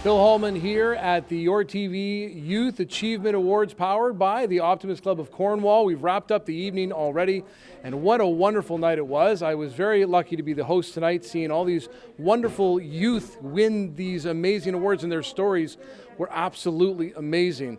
Bill Holman here at the YourTV Youth Achievement Awards, powered by the Optimist Club of Cornwall. We've wrapped up the evening already, and what a wonderful night it was. I was very lucky to be the host tonight, seeing all these wonderful youth win these amazing awards, and their stories were absolutely amazing.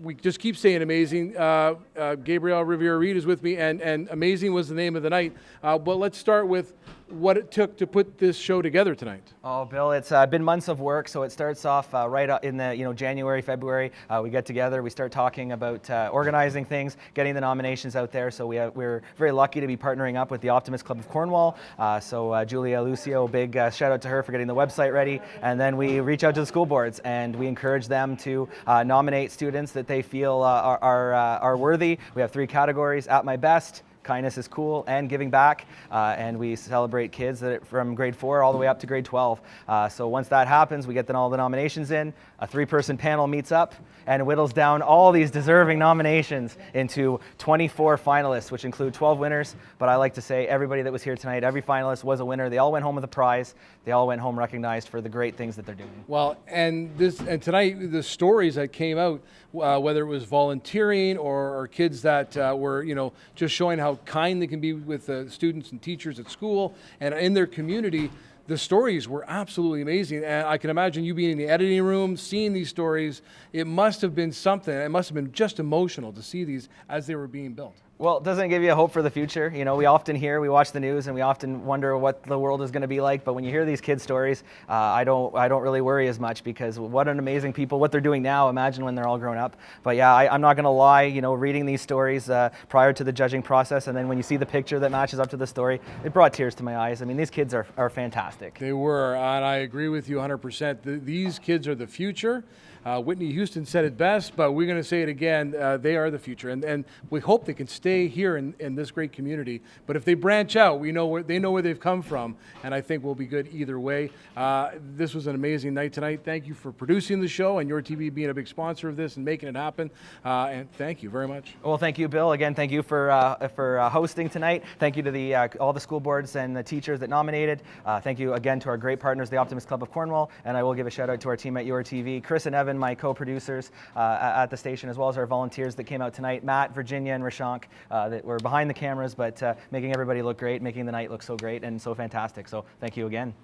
We just keep saying amazing. Gabrielle Rivera-Reed is with me, and amazing was the name of the night. But let's start with what it took to put this show together tonight. Oh, Bill, it's been months of work. So it starts off right in the January, February. We get together, we start talking about organizing things, getting the nominations out there. So we're very lucky to be partnering up with the Optimist Club of Cornwall. So Julia Lucio, big shout out to her for getting the website ready. And then we reach out to the school boards and we encourage them to nominate students that they feel are worthy. We have 3 categories: At My Best, Kindness is Cool, and Giving Back. And we celebrate kids that from grade 4 all the way up to grade 12. So once that happens, we get all the nominations in. A 3-person panel meets up and whittles down all these deserving nominations into 24 finalists, which include 12 winners. But I like to say everybody that was here tonight, every finalist was a winner. They all went home with a prize. They all went home recognized for the great things that they're doing. Well, and tonight, the stories that came out, whether it was volunteering or kids that were, just showing how kind they can be with students and teachers at school and in their community, the stories were absolutely amazing. And I can imagine you being in the editing room, seeing these stories. It must have been something. It must have been just emotional to see these as they were being built. Well, doesn't it give you a hope for the future? We often we watch the news and we often wonder what the world is going to be like. But when you hear these kids' stories, I don't really worry as much, because what an amazing people, what they're doing now, imagine when they're all grown up. But yeah, I'm not going to lie, reading these stories prior to the judging process, and then when you see the picture that matches up to the story, it brought tears to my eyes. I mean, these kids are fantastic. They were, and I agree with you 100%. These kids are the future. Whitney Houston said it best, but we're going to say it again. They are the future, and we hope they can stay here in this great community. But if they branch out, they know where they've come from, and I think we'll be good either way. This was an amazing night tonight. Thank you for producing the show and YourTV being a big sponsor of this and making it happen. And thank you very much. Well, thank you, Bill. Again, thank you for hosting tonight. Thank you to all the school boards and the teachers that nominated. Thank you again to our great partners, the Optimist Club of Cornwall, and I will give a shout out to our team at YourTV, Chris and Evan, my co-producers at the station, as well as our volunteers that came out tonight, Matt, Virginia, and Rashank, that were behind the cameras, but making everybody look great, making the night look so great and so fantastic. So thank you again.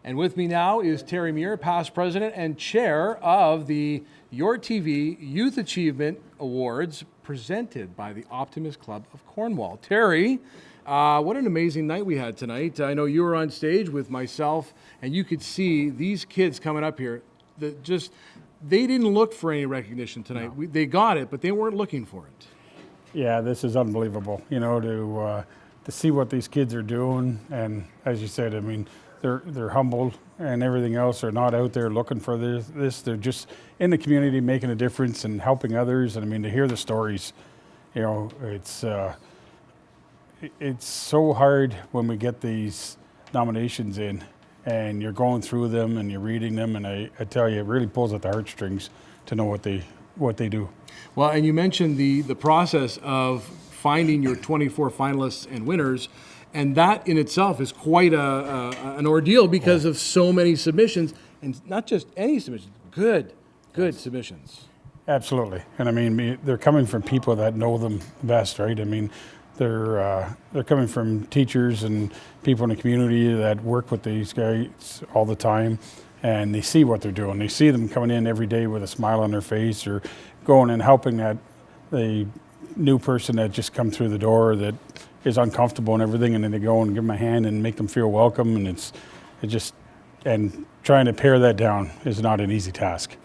And with me now is Terry Muir, past president and chair of the YourTV Youth Achievement Awards, presented by the Optimist Club of Cornwall. Terry, what an amazing night we had tonight. I know you were on stage with myself, and you could see these kids coming up here that they didn't look for any recognition tonight. No. They got it, but they weren't looking for it. Yeah, this is unbelievable, to see what these kids are doing. And as you said, I mean, they're humble and everything else. They're not out there looking for this. They're just in the community making a difference and helping others. And I mean, to hear the stories, it's so hard when we get these nominations in and you're going through them and you're reading them, and I tell you, it really pulls at the heartstrings to know what they do. Well, and you mentioned the process of finding your 24 finalists and winners, and that in itself is quite an ordeal because of so many submissions, and not just any submissions, good submissions. Absolutely, and I mean, they're coming from people that know them best, right? I mean, they're coming from teachers and people in the community that work with these guys all the time, and they see what they're doing. They see them coming in every day with a smile on their face, or going and helping the new person that just come through the door that is uncomfortable and everything, and then they go and give them a hand and make them feel welcome, and and trying to pare that down is not an easy task.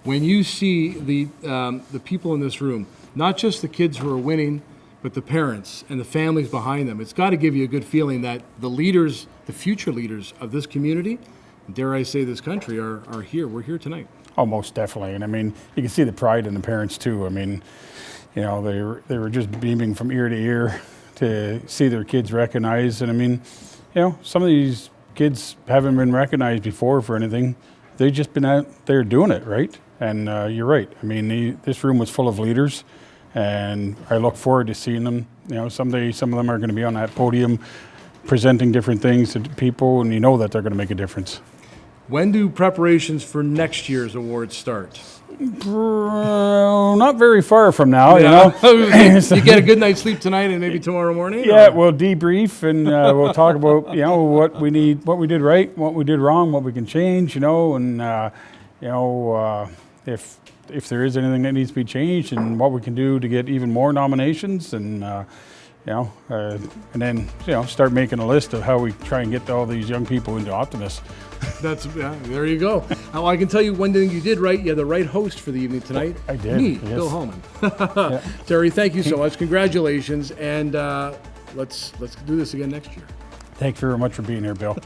When you see the people in this room, not just the kids who are winning, but the parents and the families behind them, it's got to give you a good feeling that the leaders, the future leaders of this community, dare I say this country, are here. We're here tonight. Oh, most definitely. And I mean, you can see the pride in the parents too. I mean, they were just beaming from ear to ear to see their kids recognized. And I mean, some of these kids haven't been recognized before for anything. They've just been out there doing it, right? And you're right. I mean, this room was full of leaders, and I look forward to seeing them. Someday some of them are going to be on that podium presenting different things to people, and you know that they're going to make a difference. When do preparations for next year's awards start? Not very far from now, you know. You get a good night's sleep tonight and maybe tomorrow morning? Yeah, or? we'll debrief and we'll talk about, you know, what we need, what we did right, what we did wrong, what we can change, you know, and you know, if there is anything that needs to be changed, and what we can do to get even more nominations, and you know, and then, you know, start making a list of how we try and get all these young people into Optimist. There you go. Now, I can tell you one thing you did right. You had the right host for the evening tonight. I did. Me, Yes. Bill Holman. Yeah. Terry, thank you so much. Congratulations, and let's do this again next year. Thank you very much for being here, Bill.